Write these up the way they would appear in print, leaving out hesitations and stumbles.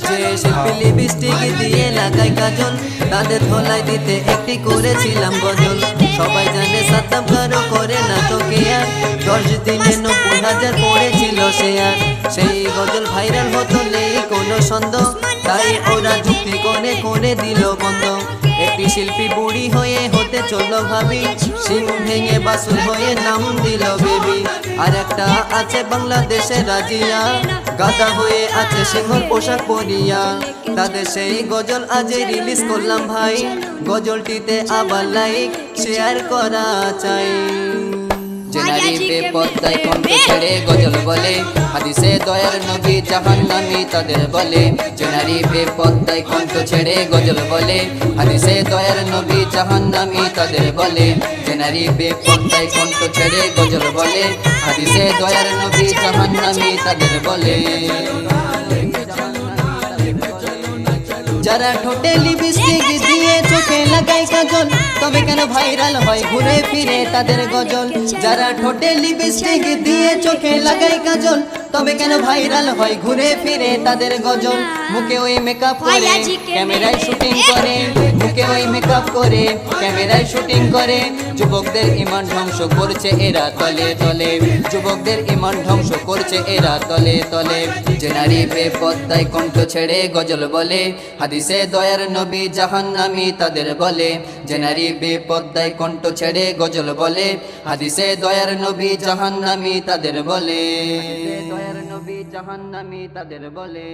যে শিল্পী লিপস্টিক দিয়ে লাগাই কাজল, তাদের ধোলাই দিতে একটি করেছিলাম গজল। সবাই জানে সাদ্দাম কারো করে না তো কেয়ার, 10 দিনে 90,000 পড়েছিল শেয়ার। সেই গজল ভাইরাল হতো নেই কোনো সন্দেহ, তাই ওরা যুক্তি করে দিল বন্ধ। একটি শিল্পী বুড়ি হয়ে হতে চললো ভাবি, সিং ভেঙে বাসুর হয়ে নাম দিল বেবি। আর একটা আছে বাংলাদেশে রাজিয়া, গাদা হয়ে আছে সিংহর পোশাক পরিয়া। তাদের সেই গজল আজই রিলিজ করলাম ভাই, গজলটিতে আবার লাইক শেয়ার করা চাই। যে নারী বেপর্দায় কণ্ঠ ছেড়ে গজল বলে, হাদিসে দয়ার নবী জাহান্নামী তাদের বলে। যে নারী বেপর্দায় কণ্ঠ ছেড়ে গজল বলে, হাদিসে দয়ার নবী জাহান্নামী তাদের বলে। যে নারী বেপর্দায় কণ্ঠ ছেড়ে গজল বলে, হাদিসে দয়ার নবী জাহান্নামী তাদের বলে। যারা ঠোঁটে লিপস্টিক দিয়ে চোখে লাগায় কাজল, তবে কেন ভাইরাল হয় ঘুরে ফিরে তাদের গজল। যারা ঠোঁটে লিপস্টিক দিয়ে চোখে লাগায় কাজল, তবে কেন ভাইরাল হয় ঘুরে ফিরে তাদের গজল। মুখে ওই মেকআপ করে ক্যামেরায় শুটিং করে, মুখে ওই মেকআপ করে ক্যামেরায় শুটিং করে। যুবকদের ইমান ধ্বংস করছে এরা তলে তলে, যুবকদের ইমান ধ্বংস করছে এরা তলে তলে। যে নারী বেপর্দায় কণ্ঠ ছেড়ে গজল বলে, হাদিসে দয়ার নবী জাহান্নামী তাদের বলে। যে নারী বেপর্দায় কণ্ঠ ছেড়ে গজল বলে, হাদিসে দয়ার নবী জাহান্নামী তাদের বলে। দয়ার নবী জাহান্নামী তাদের বলে।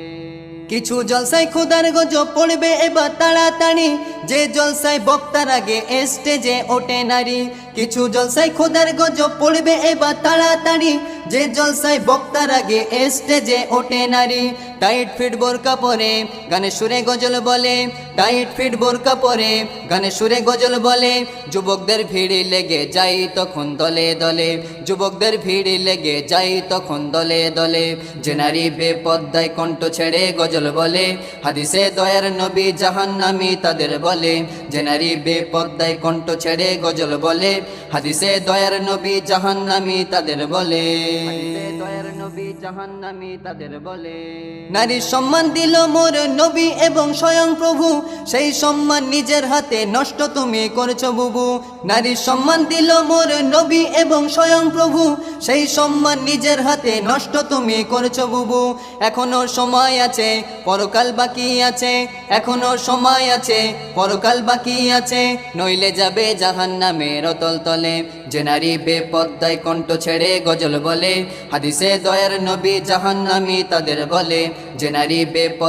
কিছু জলসায় খোদার গজব পড়বে এবার তাড়াতাড়ি, যে জলসায় বক্তার আগে স্টেজে ওঠে নারী। কিছু জলসায় খোদার গজব পড়বে এবার তাড়াতাড়ি, যে জলসায় বক্তার আগে স্টেজে ওঠে নারী। টাইট ফিট বোরকা পরে গানে সুরে গজল বলে, টাইট ফিট বোরকা পরে গানে সুরে গজল বলে। যুবকদের ভিড় লেগে যাই তখন দলে দলে, যুবকদের ভিড় লেগে যাই তখন দলে দলে। যে নারী বেপর্দায় কণ্ঠ ছেড়ে গজল বলে, হাদিসে দয়ার নবী জাহান্নামী তাদের বলে। যে নারী বেপর্দায় কণ্ঠ ছেড়ে গজল বলে, হাদিসে দয়ার নবী জাহান্নামী তাদের বলে। দয়ার নবী জাহান্নামী তাদের বলে। নারীর সম্মান দিল মোর নবী এবং স্বয়ং প্রভু, সেই সম্মান নিজের হাতে নষ্ট তুমি করছো বুবু। নারীর সম্মান দিল মোর নবী এবং স্বয়ং প্রভু, সেই সম্মান নিজের হাতে নষ্ট তুমি করছো বুবু। এখনো সময় আছে, পরকাল বাকি আছে, এখনো সময় আছে, পরকাল বাকি আছে, নইলে যাবে জাহান্নামের অতল তলে। যে নারী বেপর্দায় কণ্ঠ ছেড়ে গজল বলে, হাদিসে দয়ার নবী জাহান্নামী তাদের বলে। যে নারী বেপর্দায়